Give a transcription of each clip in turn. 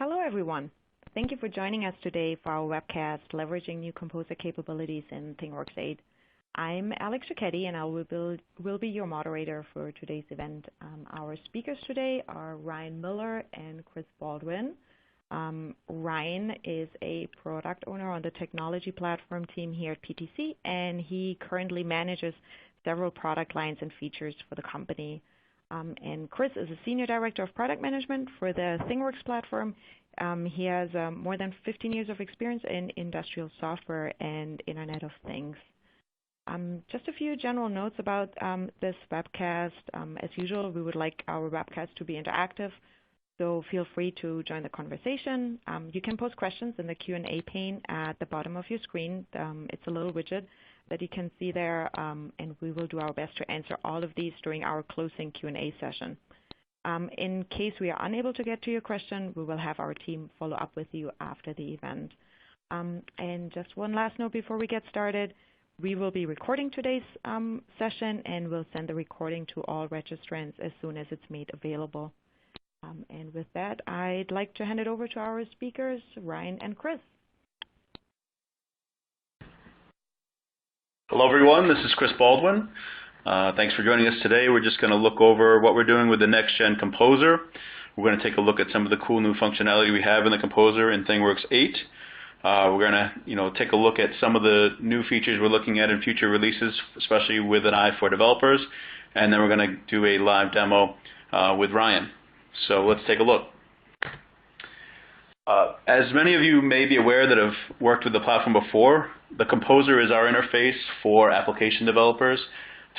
Hello, everyone. Thank you for joining us today for our webcast, Leveraging New Composer Capabilities in ThingWorx 8. I'm Alex Cicchetti, and I will be your moderator for today's event. Our speakers today are Ryan Miller and Chris Baldwin. Ryan is a product owner on the technology platform team here at PTC, and he currently manages several product lines and features for the company. And Chris is a Senior Director of Product Management for the ThingWorx platform. He has more than 15 years of experience in industrial software and Internet of Things. Just a few general notes about this webcast. As usual, we would like our webcast to be interactive, so feel free to join the conversation. You can post questions in the Q&A pane at the bottom of your screen. It's a little widget that you can see there, and we will do our best to answer all of these during our closing Q&A session. In case we are unable to get to your question, we will have our team follow up with you after the event. And just one last note before we get started. We will be recording today's session, and we'll send the recording to all registrants as soon as it's made available. And with that, I'd like to hand it over to our speakers, Ryan and Chris. Hello, everyone. This is Chris Baldwin. Thanks for joining us today. We're just going to look over what we're doing with the Nextgen Composer. We're going to take a look at some of the cool new functionality we have in the Composer in ThingWorx 8. We're going to take a look at some of the new features we're looking at in future releases, especially with an eye for developers. And then we're going to do a live demo with Ryan. So let's take a look. As many of you may be aware that have worked with the platform before, the Composer is our interface for application developers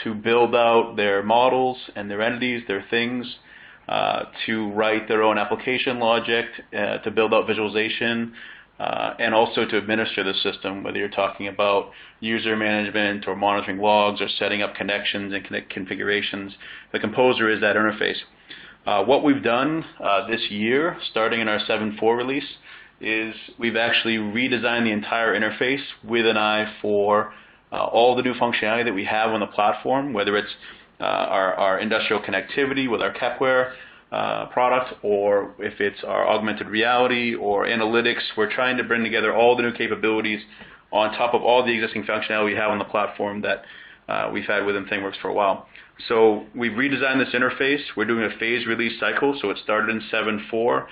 to build out their models and their entities, their things, to write their own application logic, to build out visualization, and also to administer the system, whether you're talking about user management or monitoring logs or setting up connections and configurations. The Composer is that interface. What we've done this year, starting in our 7.4 release, is we've actually redesigned the entire interface with an eye for all the new functionality that we have on the platform, whether it's our industrial connectivity with our Kepware product, or if it's our augmented reality or analytics. We're trying to bring together all the new capabilities on top of all the existing functionality we have on the platform that we've had within ThingWorx for a while. So we've redesigned this interface. We're doing a phased release cycle, so it started in 7.4.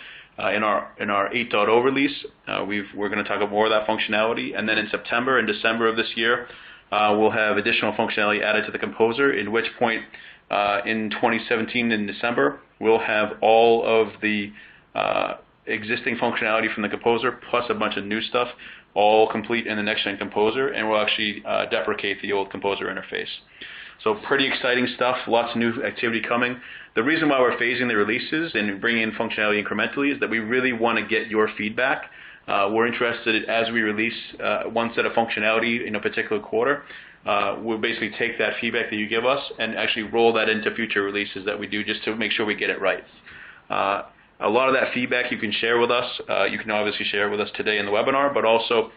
In our 8.0 release, we're going to talk about more of that functionality. And then in September and December of this year, we'll have additional functionality added to the Composer, in which point in 2017 in December, we'll have all of the existing functionality from the Composer plus a bunch of new stuff all complete in the Nextgen Composer, and we'll actually deprecate the old Composer interface. So pretty exciting stuff, lots of new activity coming. The reason why we're phasing the releases and bringing in functionality incrementally is that we really want to get your feedback. We're interested, as we release one set of functionality in a particular quarter, we'll basically take that feedback that you give us and actually roll that into future releases that we do, just to make sure we get it right. A lot of that feedback you can share with us. You can obviously share with us today in the webinar, but also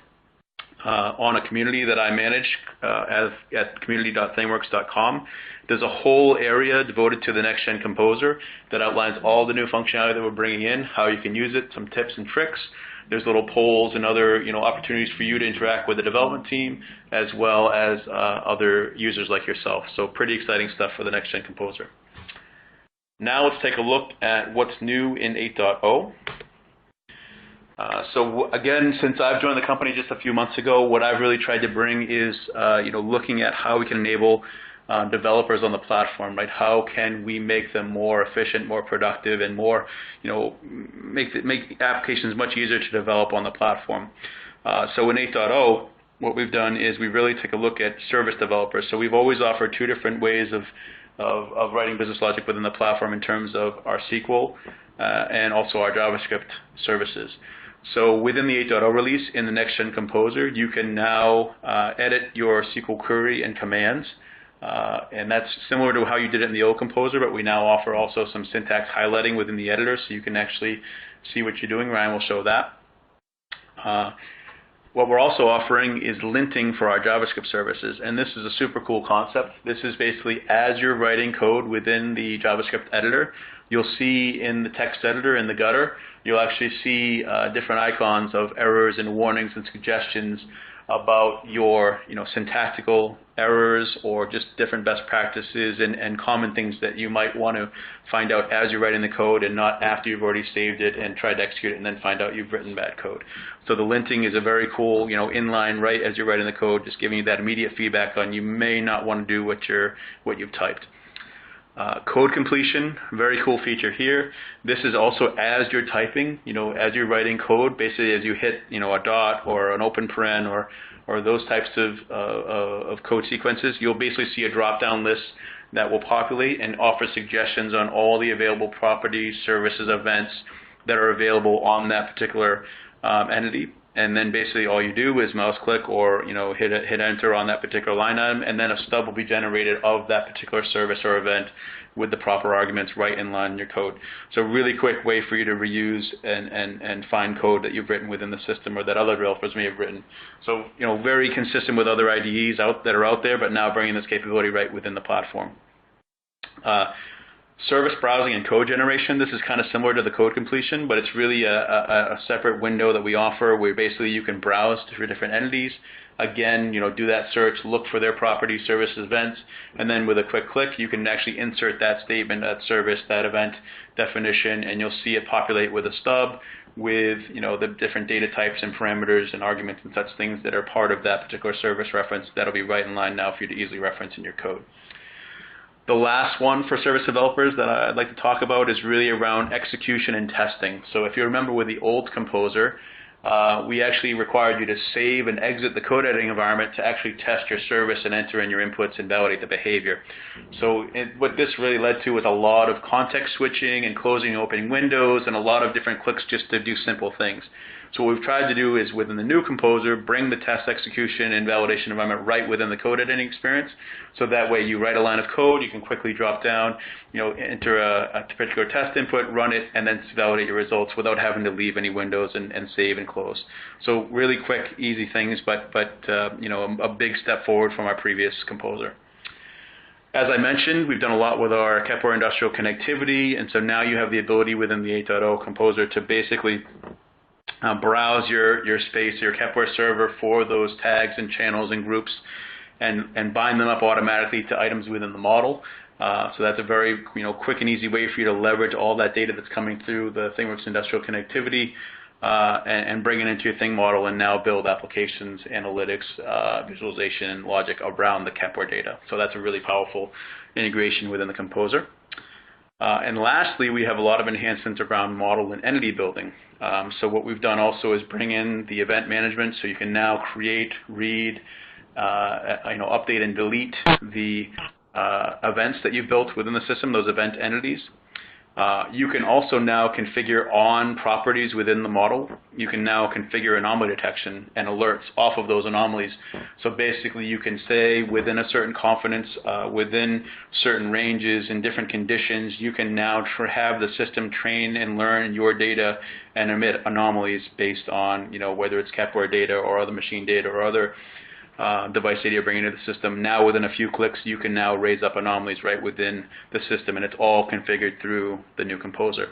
on a community that I manage at community.thingworx.com. There's a whole area devoted to the Nextgen Composer that outlines all the new functionality that we're bringing in, how you can use it, some tips and tricks. There's little polls and other opportunities for you to interact with the development team as well as other users like yourself. So pretty exciting stuff for the Nextgen Composer. Now let's take a look at what's new in 8.0. So again, since I've joined the company just a few months ago, what I've really tried to bring is looking at how we can enable developers on the platform, right? How can we make them more efficient, more productive, and more, make applications much easier to develop on the platform. So in 8.0, what we've done is we really take a look at service developers. So we've always offered two different ways of writing business logic within the platform in terms of our SQL and also our JavaScript services. So within the 8.0 release in the Nextgen Composer, you can now edit your SQL query and commands. And that's similar to how you did it in the old Composer, but we now offer also some syntax highlighting within the editor, so you can actually see what you're doing. Ryan will show that. What we're also offering is linting for our JavaScript services, and this is a super cool concept. This is basically as you're writing code within the JavaScript editor, you'll see in the text editor in the gutter, you'll actually see different icons of errors and warnings and suggestions about your syntactical errors or just different best practices and common things that you might want to find out as you're writing the code and not after you've already saved it and tried to execute it and then find out you've written bad code. So the linting is a very cool, inline right as you're writing the code, just giving you that immediate feedback on you may not want to do what you've typed. Code completion, very cool feature here. This is also as you're typing, as you're writing code, basically as you hit, a dot or an open paren or those types of code sequences, you'll basically see a drop-down list that will populate and offer suggestions on all the available properties, services, events that are available on that particular entity. And then basically all you do is mouse click or hit enter on that particular line item, and then a stub will be generated of that particular service or event with the proper arguments right in line in your code. So really quick way for you to reuse and find code that you've written within the system or that other developers may have written. So very consistent with other IDEs that are out there, but now bringing this capability right within the platform. Service browsing and code generation, this is kind of similar to the code completion, but it's really a separate window that we offer where basically you can browse through different entities. Again, do that search, look for their property, services, events, and then with a quick click, you can actually insert that statement, that service, that event definition, and you'll see it populate with a stub with the different data types and parameters and arguments and such things that are part of that particular service reference. That'll be right in line now for you to easily reference in your code. The last one for service developers that I'd like to talk about is really around execution and testing. So if you remember with the old Composer, we actually required you to save and exit the code editing environment to actually test your service and enter in your inputs and validate the behavior. So what this really led to was a lot of context switching and closing and opening windows and a lot of different clicks just to do simple things. So what we've tried to do is within the new Composer, bring the test execution and validation environment right within the code editing experience. So that way you write a line of code, you can quickly drop down, enter a particular test input, run it, and then validate your results without having to leave any windows and save and close. So really quick, easy things, but a big step forward from our previous Composer. As I mentioned, we've done a lot with our Kepware industrial connectivity, and so now you have the ability within the 8.0 Composer to basically browse your space, your Kepware server for those tags and channels and groups and bind them up automatically to items within the model. So that's a very quick and easy way for you to leverage all that data that's coming through the ThingWorx industrial connectivity and bring it into your Thing model and now build applications, analytics, visualization, and logic around the Kepware data. So that's a really powerful integration within the Composer. And lastly, we have a lot of enhancements around model and entity building. So what we've done also is bring in the event management, so you can now create, read, update and delete the events that you've built within the system, those event entities. You can also now configure on properties within the model. You can now configure anomaly detection and alerts off of those anomalies. So basically you can say within a certain confidence, within certain ranges and different conditions, you can now have the system train and learn your data and emit anomalies based on whether it's Kepware data or other machine data or other device data you're bringing into the system. Now within a few clicks you can now raise up anomalies right within the system, and it's all configured through the new Composer.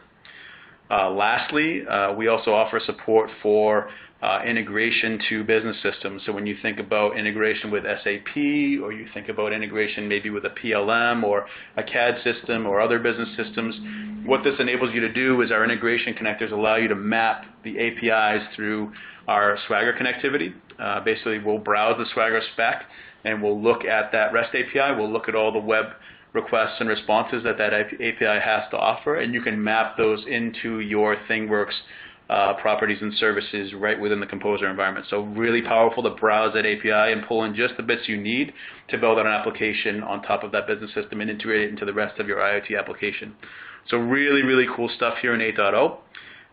Lastly, we also offer support for integration to business systems. So when you think about integration with SAP, or you think about integration maybe with a PLM or a CAD system or other business systems, what this enables you to do is our integration connectors allow you to map the APIs through our Swagger connectivity. Basically, we'll browse the Swagger spec, and we'll look at that REST API. We'll look at all the web requests and responses that API has to offer, and you can map those into your ThingWorx properties and services right within the Composer environment. So really powerful to browse that API and pull in just the bits you need to build out an application on top of that business system and integrate it into the rest of your IoT application. So really, really cool stuff here in 8.0.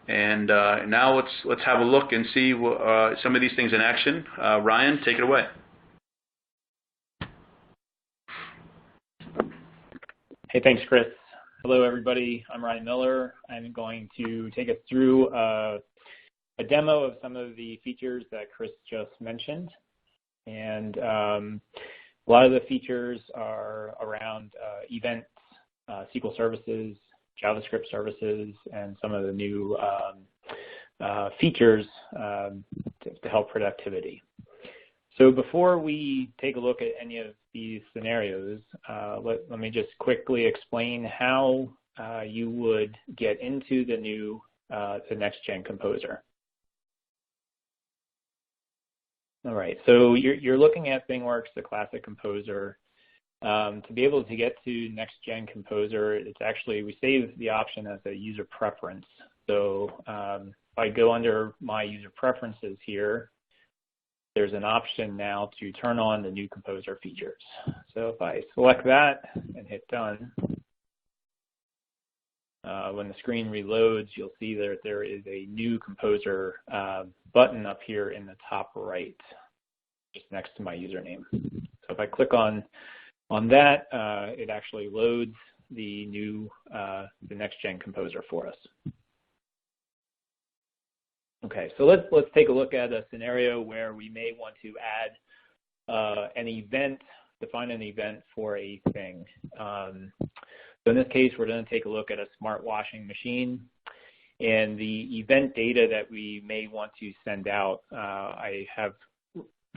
And now let's have a look and see some of these things in action. Ryan, take it away. Hey, thanks, Chris. Hello, everybody. I'm Ryan Miller. I'm going to take us through a demo of some of the features that Chris just mentioned. And a lot of the features are around events, SQL services, JavaScript services, and some of the new features to help productivity. So before we take a look at any of these scenarios, let me just quickly explain how you would get into the Nextgen Composer. All right, so you're looking at ThingWorx, the classic composer. To be able to get to Nextgen Composer, it's actually, we save the option as a user preference. So if I go under my user preferences here, there's an option now to turn on the new composer features. So if I select that and hit done, when the screen reloads, you'll see that there is a new composer button up here in the top right, just next to my username. So if I click on that, it actually loads the Nextgen Composer for us. Okay, so let's take a look at a scenario where we may want to add an event, define an event for a thing. So in this case, we're going to take a look at a smart washing machine, and the event data that we may want to send out, I have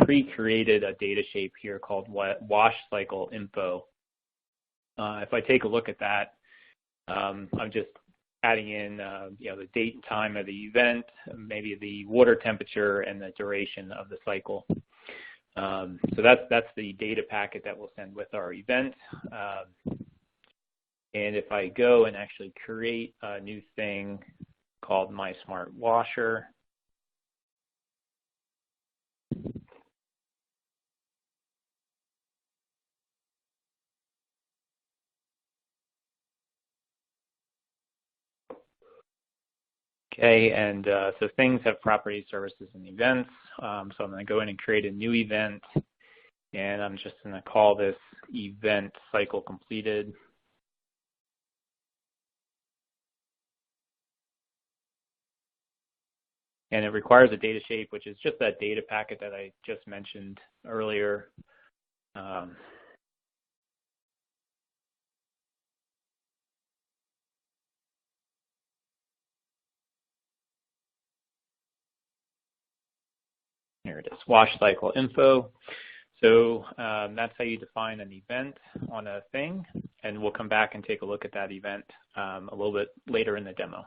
pre-created a data shape here called wash cycle info. If I take a look at that, I'm just adding in the date and time of the event, maybe the water temperature, and the duration of the cycle. So that's the data packet that we'll send with our event. And if I go and actually create a new thing called My Smart Washer, okay, and so things have properties, services, and events. So I'm going to go in and create a new event, and I'm just going to call this event cycle completed. And it requires a data shape, which is just that data packet that I just mentioned earlier. Here it is, wash cycle info. So that's how you define an event on a thing, and we'll come back and take a look at that event a little bit later in the demo.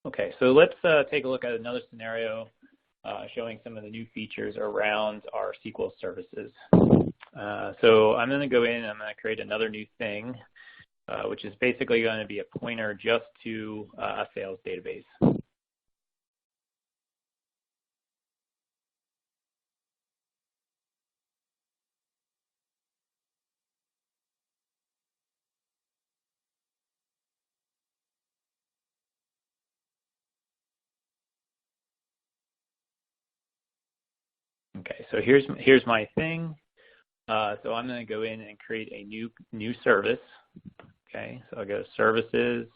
Okay, so let's take a look at another scenario showing some of the new features around our SQL services. So I'm going to go in and I'm going to create another new thing, which is basically going to be a pointer just to a sales database. Okay, so here's my thing. So I'm going to go in and create a new service. Okay, so I'll go to services,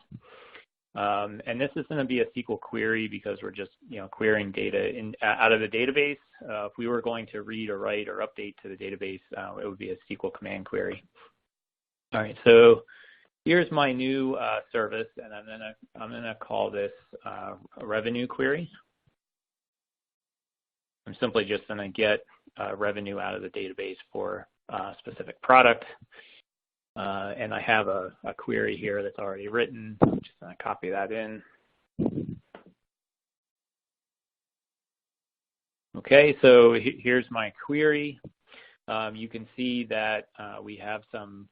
and this is going to be a SQL query because we're just querying data out of the database. If we were going to read or write or update to the database, it would be a SQL command query. All right, so here's my new service, and I'm gonna call this a revenue query. I'm simply just going to get revenue out of the database for a specific product. And I have a query here that's already written. I'm just going to copy that in. Okay, so here's my query. You can see that we have some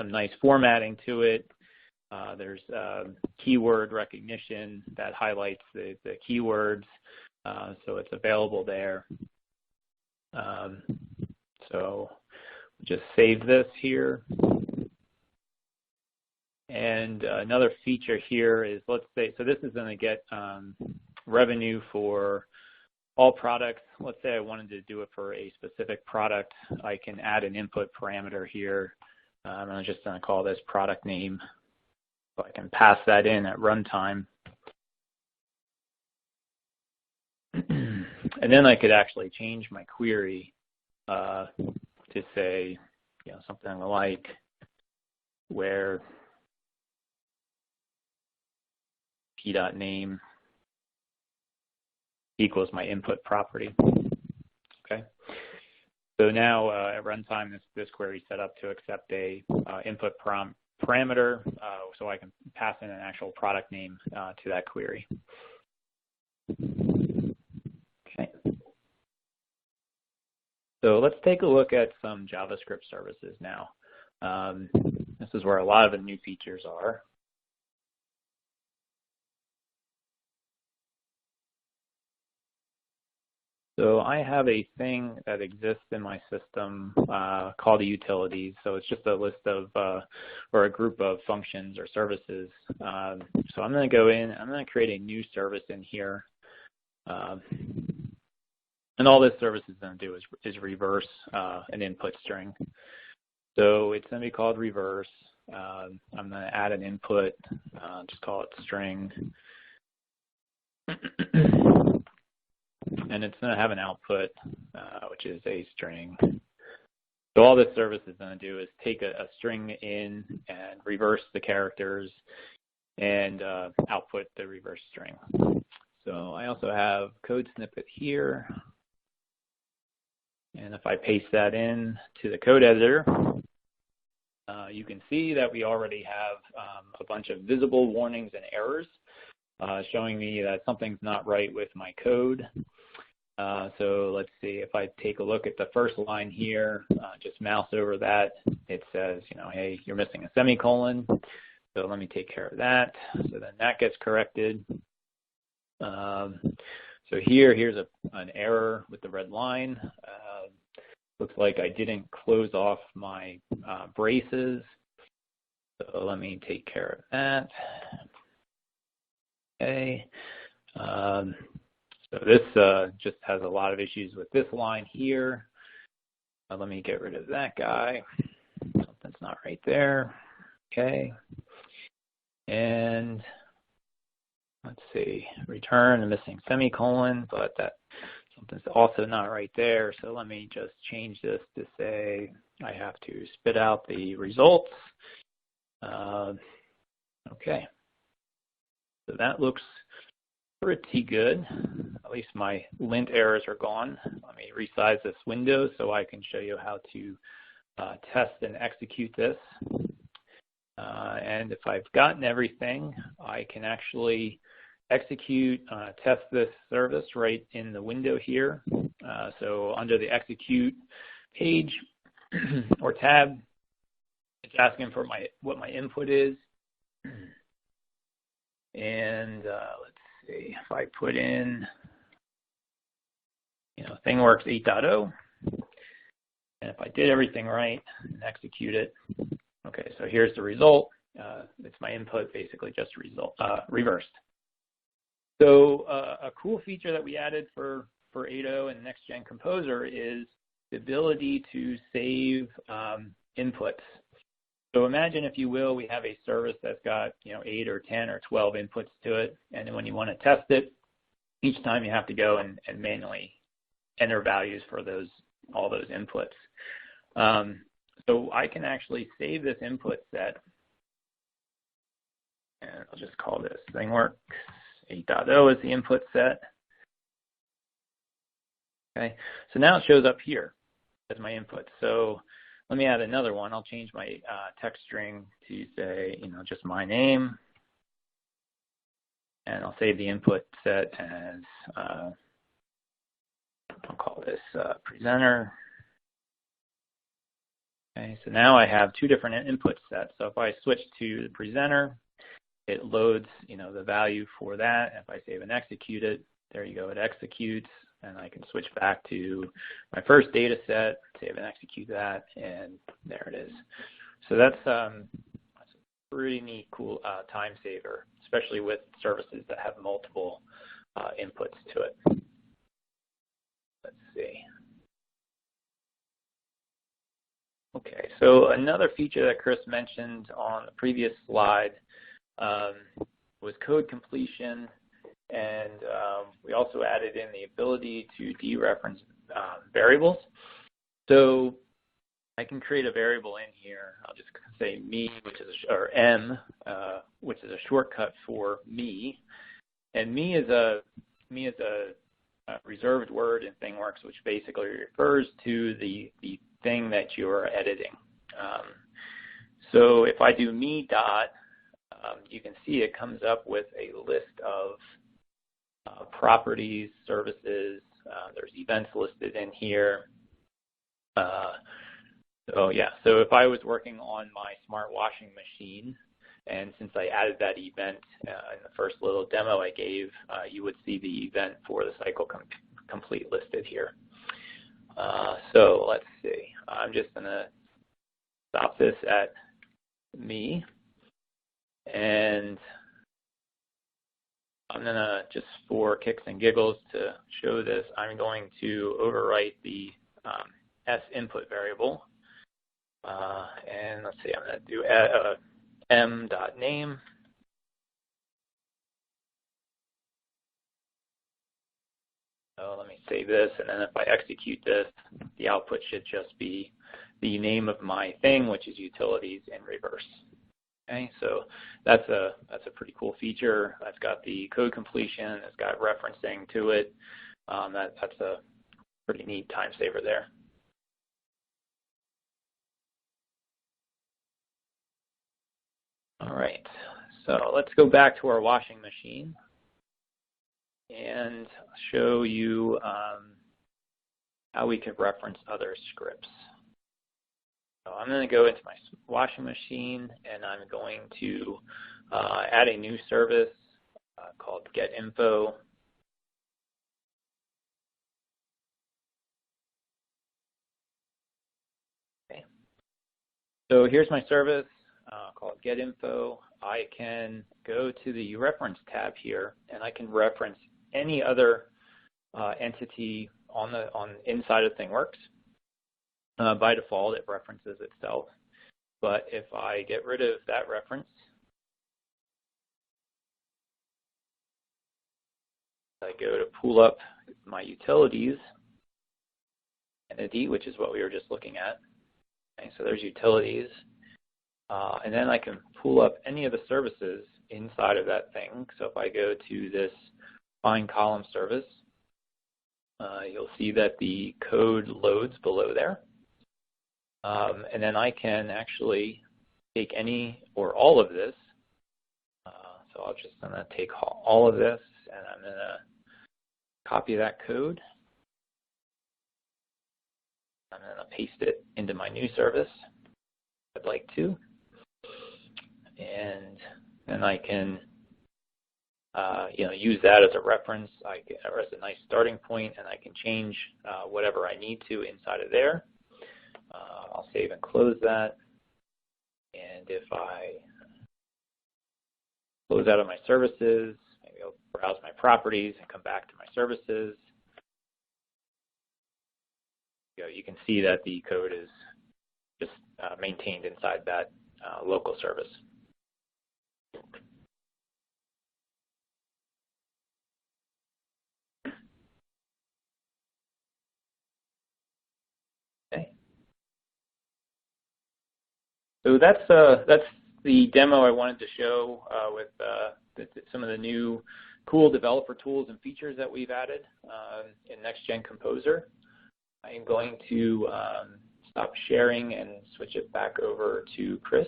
nice formatting to it. There's keyword recognition that highlights the keywords. So it's available there. So just save this here. And another feature here is, let's say, so this is going to get revenue for all products. Let's say I wanted to do it for a specific product. I can add an input parameter here I'm just going to call this product name, so I can pass that in at runtime. And then I could actually change my query to say, something like where p.name equals my input property. Okay. So now at runtime, this query is set up to accept a input parameter, so I can pass in an actual product name to that query. Okay. So let's take a look at some JavaScript services now. This is where a lot of the new features are. So I have a thing that exists in my system called the utilities. So it's just a list of, or a group of functions or services. So I'm going to go in, I'm going to create a new service in here. And all this service is going to do is reverse an input string. So it's going to be called reverse. I'm going to add an input, just call it string. And it's going to have an output, which is a string. So all this service is going to do is take a string in and reverse the characters and output the reverse string. So I also have code snippet here. And if I paste that in to the code editor, you can see that we already have a bunch of visible warnings and errors showing me that something's not right with my code. So let's see, if I take a look at the first line here, just mouse over that, it says, hey, you're missing a semicolon. So let me take care of that. So then that gets corrected. So here's an error with the red line. Looks like I didn't close off my braces. So let me take care of that. Okay. So this just has a lot of issues with this line here. Let me get rid of that guy. Something's not right there. Okay. And let's see, return a missing semicolon, but that something's also not right there. So let me just change this to say I have to spit out the results. Okay. So that looks pretty good. At least my lint errors are gone. Let me resize this window so I can show you how to test and execute this. And if I've gotten everything, I can actually execute, test this service right in the window here. So under the execute page or tab, it's asking for what my input is. And let's see, if I put in, ThingWorx 8.0, and if I did everything right and execute it, okay, so here's the result. It's my input basically just reversed. So a cool feature that we added for 8.0 and Nextgen Composer is the ability to save inputs. So imagine, if you will, we have a service that's got 8 or 10 or 12 inputs to it, and then when you want to test it, each time you have to go and manually enter values for all those inputs. So I can actually save this input set, and I'll just call this ThingWorx 8.0 as the input set. Okay, so now it shows up here as my input. So let me add another one. I'll change my text string to say, just my name. And I'll save the input set as, I'll call this presenter. Okay, so now I have two different input sets. So if I switch to the presenter, it loads, the value for that. If I save and execute it, there you go, it executes. And I can switch back to my first data set, save and execute that, and there it is. So that's a pretty neat, cool time saver, especially with services that have multiple inputs to it. Let's see. Okay, so another feature that Chris mentioned on the previous slide was code completion, and we also added in the ability to dereference variables. So I can create a variable in here. I'll just say me, which is or M, which is a shortcut for me, and me is a reserved word in ThingWorx, which basically refers to the thing that you're editing. So if I do me dot, you can see it comes up with a list of properties, services. There's events listed in here. So if I was working on my smart washing machine, and since I added that event in the first little demo I gave, you would see the event for the cycle complete listed here. So let's see. I'm just going to stop this at me. And I'm going to, just for kicks and giggles to show this, I'm going to overwrite the S input variable. And let's see, I'm going to do m.name. So let me save this, and then if I execute this, the output should just be the name of my thing, which is utilities in reverse. Okay, so that's a pretty cool feature. I've got the code completion. It's got referencing to it. That's a pretty neat time saver there. All right, so let's go back to our washing machine and show you how we could reference other scripts. So I'm going to go into my washing machine, and I'm going to add a new service called getInfo. Okay. So here's my service called getInfo. I can go to the reference tab here, and I can reference any other entity on inside of ThingWorx. By default, it references itself. But if I get rid of that reference, I go to pull up my utilities entity, which is what we were just looking at. Okay, so there's utilities. And then I can pull up any of the services inside of that thing. So if I go to this find column service, you'll see that the code loads below there. And then I can actually take any or all of this. So I'm just going to take all of this, and I'm going to copy that code. I'm going to paste it into my new service if I'd like to. And then I can use that as a reference or as a nice starting point, and I can change whatever I need to inside of there. I'll save and close that. And if I close out of my services, maybe I'll browse my properties and come back to my services. You can see that the code is just maintained inside that local service. Okay. So that's the demo I wanted to show with some of the new cool developer tools and features that we've added in Nextgen Composer. I am going to stop sharing and switch it back over to Chris.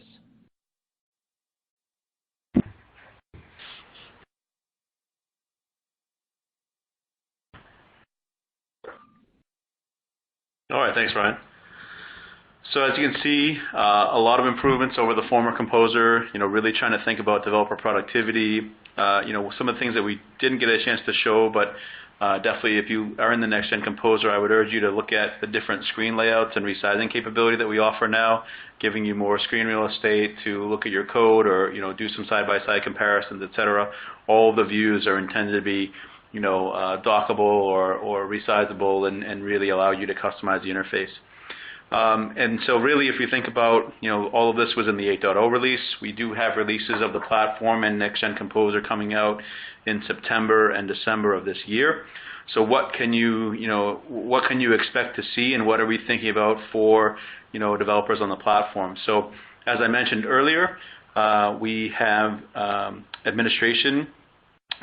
All right, thanks, Ryan. So as you can see, a lot of improvements over the former Composer, really trying to think about developer productivity. Some of the things that we didn't get a chance to show, but definitely if you are in the Nextgen Composer, I would urge you to look at the different screen layouts and resizing capability that we offer now, giving you more screen real estate to look at your code or do some side-by-side comparisons, etc. All of the views are intended to be dockable or resizable and really allow you to customize the interface. And so really, if you think about, all of this was in the 8.0 release. We do have releases of the platform and Nextgen Composer coming out in September and December of this year. So what can you expect to see, and what are we thinking about for, developers on the platform? So as I mentioned earlier, we have administration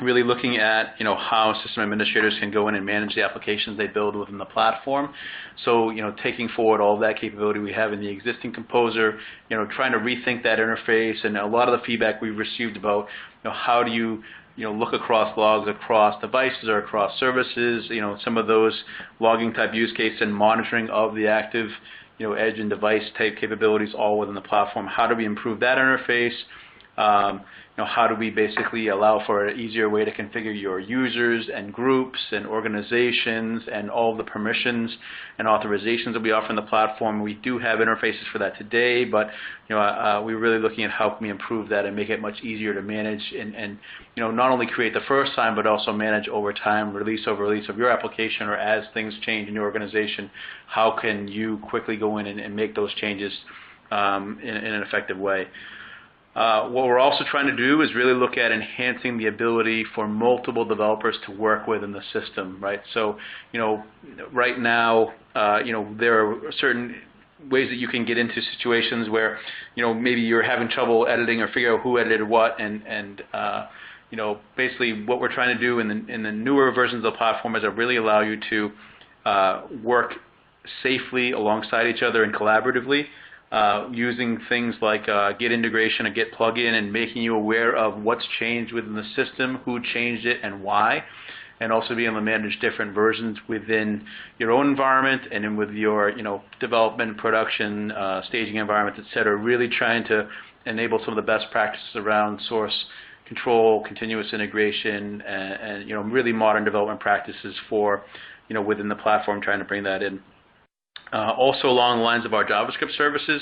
really looking at how system administrators can go in and manage the applications they build within the platform. So taking forward all of that capability we have in the existing Composer, trying to rethink that interface, and a lot of the feedback we've received about how do you look across logs, across devices, or across services, some of those logging type use cases and monitoring of the active edge and device type capabilities all within the platform. How do we improve that interface? How do we basically allow for an easier way to configure your users and groups and organizations and all the permissions and authorizations that we offer in the platform? We do have interfaces for that today, but we're really looking at how can we improve that and make it much easier to manage and not only create the first time, but also manage over time, release over release of your application, or as things change in your organization, how can you quickly go in and make those changes in an effective way. What we're also trying to do is really look at enhancing the ability for multiple developers to work within the system, right? So, right now, there are certain ways that you can get into situations where, maybe you're having trouble editing or figure out who edited what, and basically what we're trying to do in the newer versions of the platform is to really allow you to work safely alongside each other and collaboratively. Using things like Git integration and Git plugin, and making you aware of what's changed within the system, who changed it, and why, and also being able to manage different versions within your own environment and then with your development, production, staging environments, etc. Really trying to enable some of the best practices around source control, continuous integration, and really modern development practices for within the platform, trying to bring that in. Also along the lines of our JavaScript services,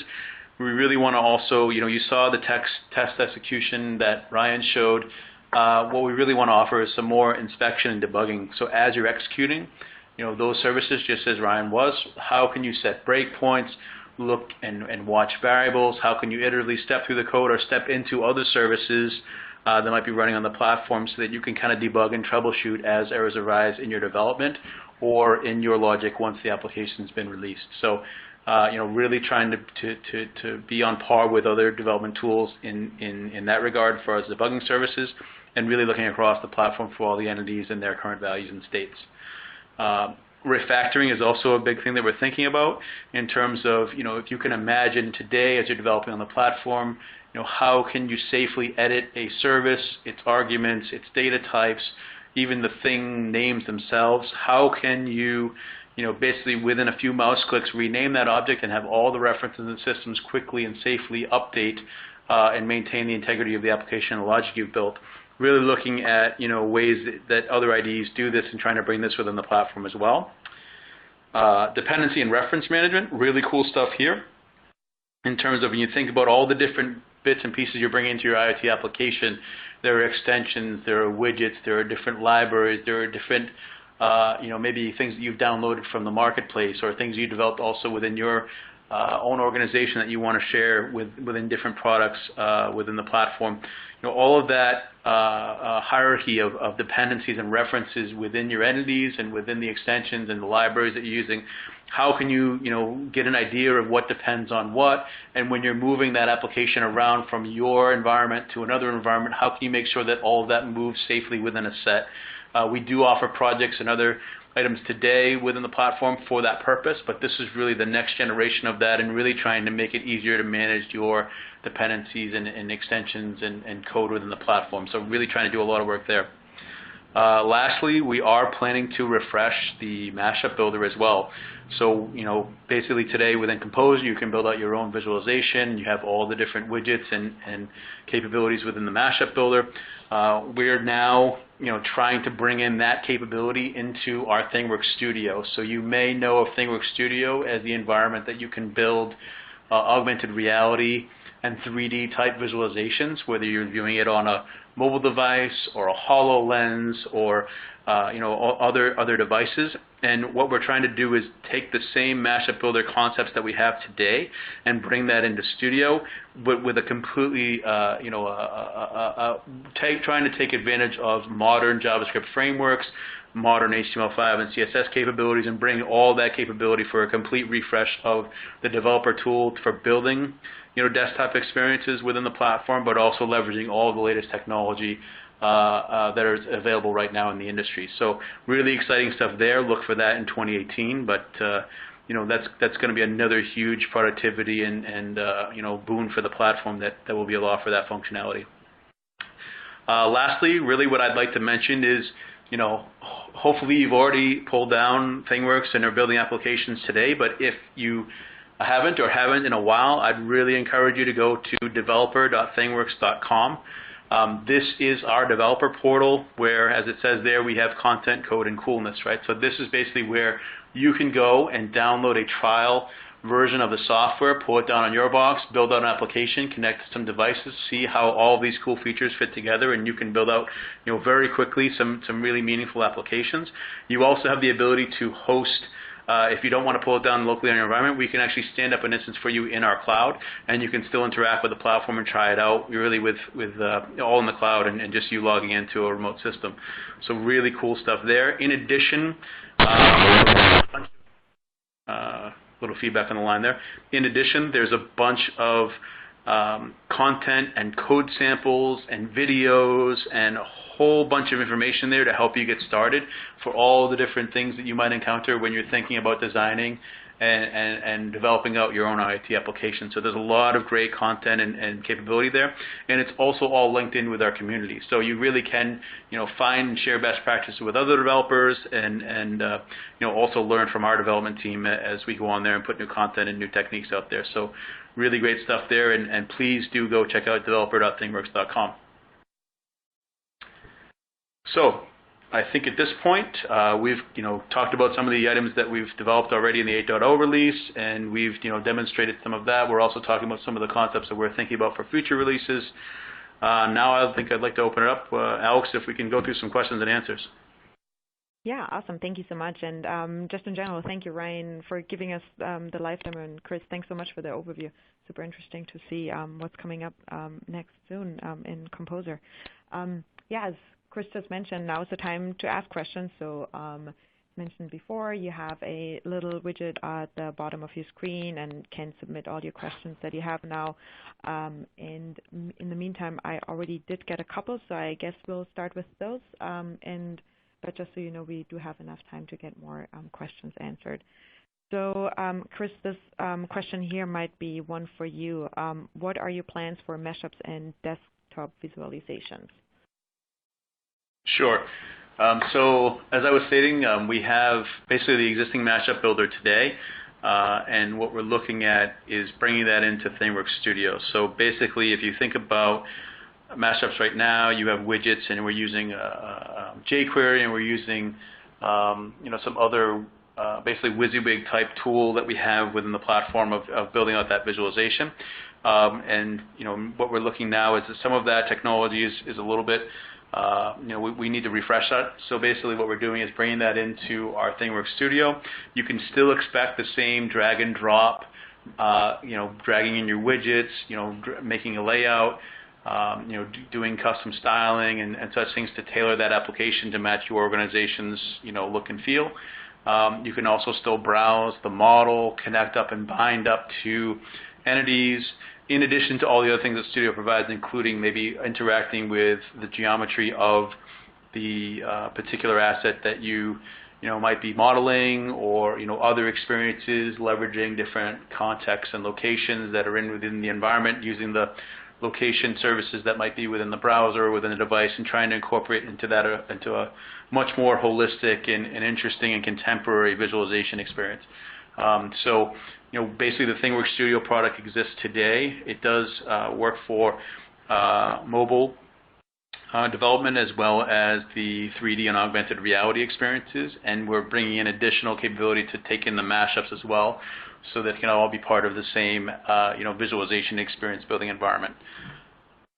we really want to also, you saw the test execution that Ryan showed. What we really want to offer is some more inspection and debugging. So as you're executing, those services, just as Ryan was, how can you set breakpoints, look and watch variables? How can you iteratively step through the code or step into other services that might be running on the platform, so that you can kind of debug and troubleshoot as errors arise in your development or in your logic once the application's been released. So, really trying to be on par with other development tools in that regard for us debugging services, and really looking across the platform for all the entities and their current values and states. Refactoring is also a big thing that we're thinking about in terms of, if you can imagine today as you're developing on the platform, how can you safely edit a service, its arguments, its data types, even the thing names themselves? How can you, basically within a few mouse clicks rename that object and have all the references in the systems quickly and safely update and maintain the integrity of the application and the logic you've built? Really looking at ways that other IDEs do this and trying to bring this within the platform as well. Dependency and reference management, really cool stuff here. In terms of when you think about all the different bits and pieces you're bringing into your IoT application, there are extensions, there are widgets, there are different libraries, there are different, maybe things that you've downloaded from the marketplace, or things you developed also within your own organization that you want to share within different products within the platform. All of that hierarchy of dependencies and references within your entities and within the extensions and the libraries that you're using. How can you, get an idea of what depends on what, and when you're moving that application around from your environment to another environment, how can you make sure that all of that moves safely within a set? We do offer projects and other items today within the platform for that purpose, but this is really the next generation of that, and really trying to make it easier to manage your dependencies and extensions and code within the platform. So really trying to do a lot of work there. Lastly, we are planning to refresh the mashup builder as well. So, basically today within Composer, you can build out your own visualization. You have all the different widgets and capabilities within the mashup builder. We're now, trying to bring in that capability into our ThingWorx Studio. So you may know of ThingWorx Studio as the environment that you can build augmented reality and 3D type visualizations, whether you're viewing it on a mobile device or a HoloLens or other devices. And what we're trying to do is take the same mashup builder concepts that we have today and bring that into Studio, but with a completely, trying to take advantage of modern JavaScript frameworks, modern HTML5 and CSS capabilities, and bring all that capability for a complete refresh of the developer tool for building, desktop experiences within the platform, but also leveraging all the latest technology that are available right now in the industry. So really exciting stuff there. Look for that in 2018, but that's going to be another huge productivity and boon for the platform that will be able to offer that functionality. Lastly, really what I'd like to mention is, hopefully you've already pulled down ThingWorx and are building applications today, but if you haven't in a while, I'd really encourage you to go to developer.thingworx.com. This is our developer portal where, as it says there, we have content, code, and coolness, right? So this is basically where you can go and download a trial version of the software, pull it down on your box, build out an application, connect to some devices, see how all these cool features fit together, and you can build out, very quickly some really meaningful applications. You also have the ability to host. If you don't want to pull it down locally on your environment, we can actually stand up an instance for you in our cloud, and you can still interact with the platform and try it out really with all in the cloud and just you logging into a remote system. So really cool stuff there. In addition, little feedback on the line there. In addition, there's a bunch of content and code samples and videos and a whole bunch of information there to help you get started for all the different things that you might encounter when you're thinking about designing and developing out your own IT application. So there's a lot of great content and capability there, and it's also all linked in with our community. So you really can, find and share best practices with other developers, and also learn from our development team as we go on there and put new content and new techniques out there. So really great stuff there, and please do go check out developer.thingworx.com. So I think at this point, we've talked about some of the items that we've developed already in the 8.0 release, and we've demonstrated some of that. We're also talking about some of the concepts that we're thinking about for future releases. Now I think I'd like to open it up, Alex, if we can go through some questions and answers. Yeah, awesome. Thank you so much. And just in general, thank you, Ryan, for giving us the live demo. And Chris, thanks so much for the overview. Super interesting to see what's coming up next soon in Composer. As Chris just mentioned, now is the time to ask questions. So mentioned before, you have a little widget at the bottom of your screen and can submit all your questions that you have now. And in the meantime, I already did get a couple, so I guess we'll start with those. But just so you know, we do have enough time to get more questions answered. So, Chris, this question here might be one for you. What are your plans for mashups and desktop visualizations? Sure. So as I was stating, we have basically the existing mashup builder today, and what we're looking at is bringing that into ThingWorx Studio. So basically, if you think about mashups right now, you have widgets, and we're using jQuery, and we're using some other basically WYSIWYG type tool that we have within the platform of building out that visualization. And what we're looking now is that some of that technology is a little bit we need to refresh that. So basically what we're doing is bringing that into our ThingWorx Studio. You can still expect the same drag and drop, dragging in your widgets, making a layout, doing custom styling and such things to tailor that application to match your organization's, look and feel. You can also still browse the model, connect up and bind up to entities, in addition to all the other things that Studio provides, including maybe interacting with the geometry of the particular asset that you might be modeling, or other experiences, leveraging different contexts and locations that are within the environment, using the location services that might be within the browser or within the device, and trying to incorporate into a much more holistic and interesting and contemporary visualization experience. So basically the ThingWorx Studio product exists today. It does work for mobile development as well as the 3D and augmented reality experiences, and we're bringing in additional capability to take in the mashups as well, so that it can all be part of the same visualization experience building environment.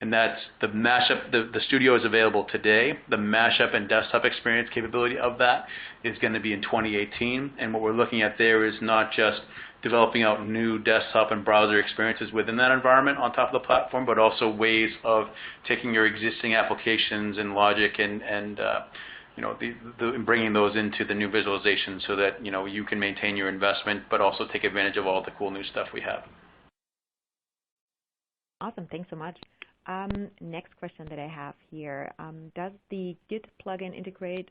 And that's the mashup. The studio is available today. The mashup and desktop experience capability of that is going to be in 2018. And what we're looking at there is not just developing out new desktop and browser experiences within that environment on top of the platform, but also ways of taking your existing applications and logic and bringing those into the new visualization, so that you can maintain your investment, but also take advantage of all the cool new stuff we have. Awesome, thanks so much. Next question that I have here: does the Git plugin integrate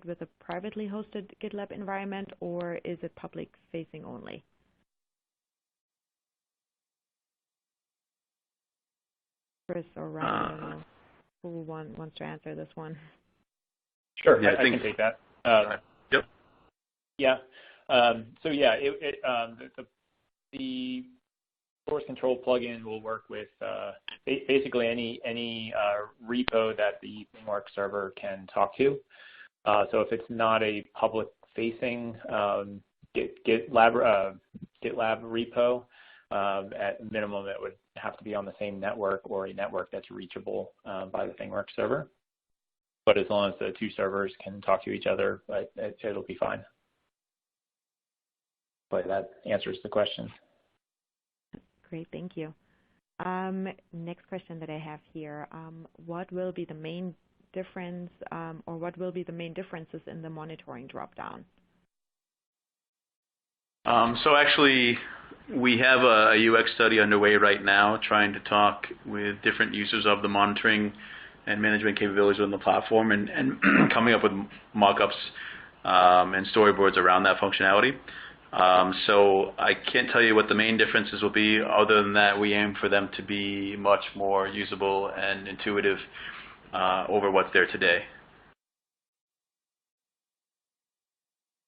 with a privately hosted GitLab environment, or is it public-facing only? Chris or Ryan, I don't know who wants to answer this one. Sure, yeah, I can take that. Yep. Yeah. The source control plugin will work with basically any repo that the ThingWorx server can talk to. So if it's not a public-facing GitLab repo, at minimum it would have to be on the same network or a network that's reachable by the ThingWorx server. But as long as the two servers can talk to each other, it'll be fine. But that answers the question. Great, thank you. Next question that I have here: what will be the main difference, or what will be the main differences in the monitoring dropdown? So actually, we have a UX study underway right now, trying to talk with different users of the monitoring and management capabilities within the platform, and coming up with mock-ups and storyboards around that functionality. So I can't tell you what the main differences will be, other than that we aim for them to be much more usable and intuitive over what's there today.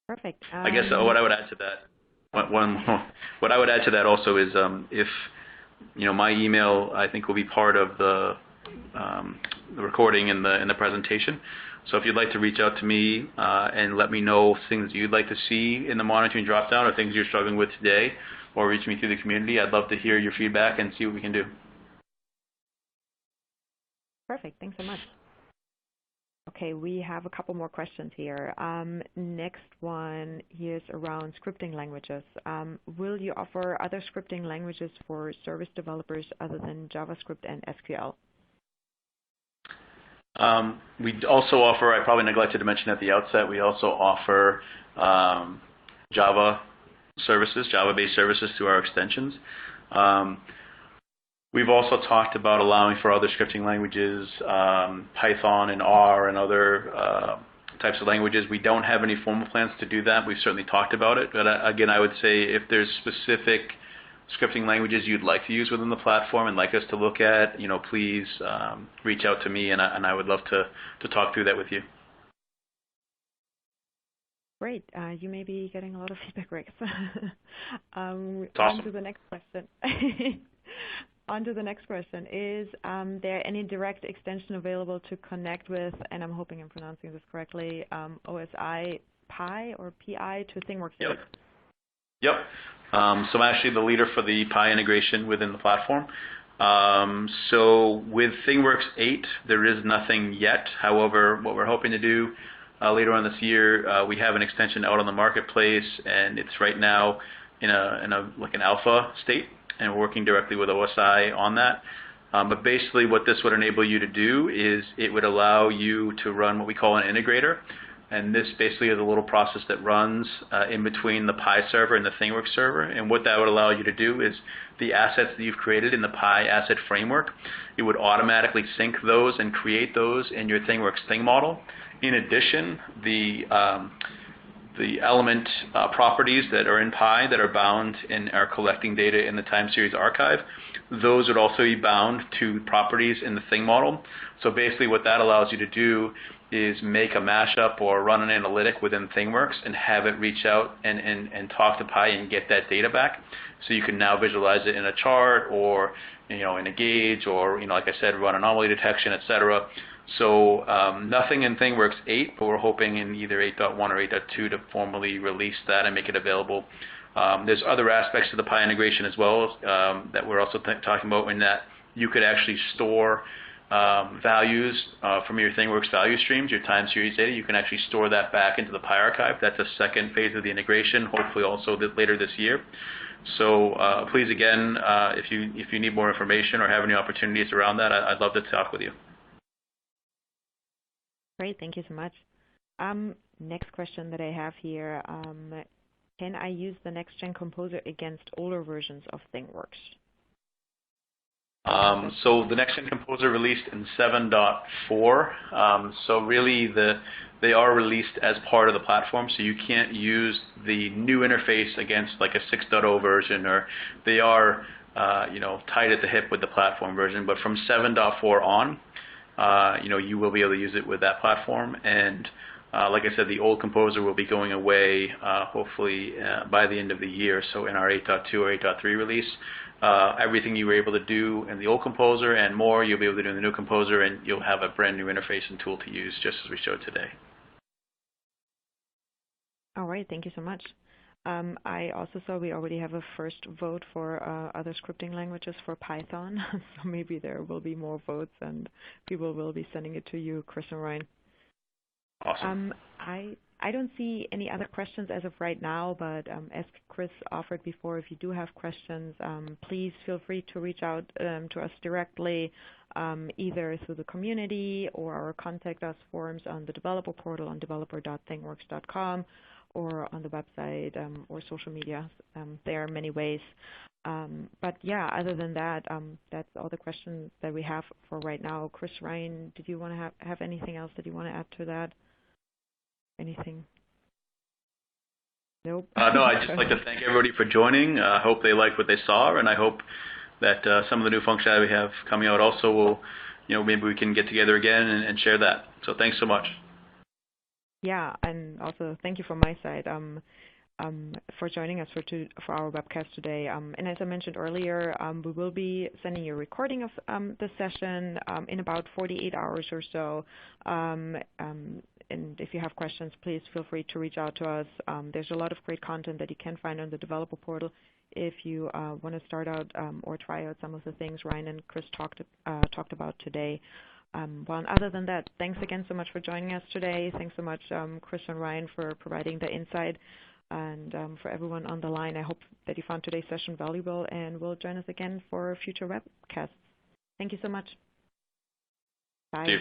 Perfect. I guess what I would add to that, what I would add to that also is if my email, I think, will be part of the recording and the presentation. So if you'd like to reach out to me and let me know things you'd like to see in the monitoring dropdown, or things you're struggling with today, or reach me through the community, I'd love to hear your feedback and see what we can do. Perfect. Thanks so much. Okay, we have a couple more questions here. Next one here is around scripting languages. Will you offer other scripting languages for service developers other than JavaScript and SQL? We also offer, I probably neglected to mention at the outset, we also offer Java services, Java-based services through our extensions. We've also talked about allowing for other scripting languages, Python and R and other types of languages. We don't have any formal plans to do that. We've certainly talked about it. But again, I would say if there's specific scripting languages you'd like to use within the platform and like us to look at, please reach out to me, and I would love to talk through that with you. Great. You may be getting a lot of feedback, Rex. Awesome. On to the next question. On to the next question. Is there any direct extension available to connect with, and I'm hoping I'm pronouncing this correctly, OSI Pi or PI to ThingWorx? Yep. So I'm actually the leader for the Pi integration within the platform. So with ThingWorx 8, there is nothing yet. However, what we're hoping to do later on this year, we have an extension out on the marketplace, and it's right now in an alpha state, and we're working directly with OSI on that. But basically what this would enable you to do is it would allow you to run what we call an integrator. And this basically is a little process that runs in between the Pi server and the ThingWorx server. And what that would allow you to do is the assets that you've created in the Pi asset framework, it would automatically sync those and create those in your ThingWorx thing model. In addition, the element properties that are in Pi that are bound and are collecting data in the time series archive, those would also be bound to properties in the thing model. So basically what that allows you to do is make a mashup or run an analytic within ThingWorx and have it reach out and talk to Pi and get that data back. So you can now visualize it in a chart or in a gauge or like I said, run anomaly detection, etc. So nothing in ThingWorx 8, but we're hoping in either 8.1 or 8.2 to formally release that and make it available. There's other aspects of the Pi integration as well that we're also talking about, in that you could actually store values from your ThingWorx value streams, your time series data. You can actually store that back into the Pi archive. That's a second phase of the integration, hopefully also later this year. So please, again, if you need more information or have any opportunities around that, I'd love to talk with you. Great, thank you so much. Next question that I have here, can I use the Nextgen Composer against older versions of ThingWorx? So the Nextgen Composer released in 7.4. So really they are released as part of the platform. So you can't use the new interface against like a 6.0 version, or they are tied at the hip with the platform version. But from 7.4 on, you will be able to use it with that platform. And like I said, the old Composer will be going away hopefully by the end of the year. So in our 8.2 or 8.3 release, everything you were able to do in the old Composer and more, you'll be able to do in the new Composer, and you'll have a brand new interface and tool to use, just as we showed today. All right, thank you so much. I also saw we already have a first vote for other scripting languages for Python, so maybe there will be more votes and people will be sending it to you, Chris and Ryan. Awesome. I don't see any other questions as of right now, but as Chris offered before, if you do have questions, please feel free to reach out to us directly, either through the community or our contact us forms on the developer portal on developer.thingworx.com or on the website or social media. There are many ways. But yeah, other than that, that's all the questions that we have for right now. Chris, Ryan, did you want to have anything else that you want to add to that? Anything? Nope. No, I'd just like to thank everybody for joining. I hope they liked what they saw, and I hope that some of the new functionality we have coming out also will, maybe we can get together again and share that. So thanks so much. Yeah, and also thank you from my side for joining us for our webcast today. And as I mentioned earlier, we will be sending you a recording of the session in about 48 hours or so. And if you have questions, please feel free to reach out to us. There's a lot of great content that you can find on the developer portal if you want to start out or try out some of the things Ryan and Chris talked about today. Well, other than that, thanks again so much for joining us today. Thanks so much, Chris and Ryan, for providing the insight. And for everyone on the line, I hope that you found today's session valuable and will join us again for future webcasts. Thank you so much. Bye. Thank you.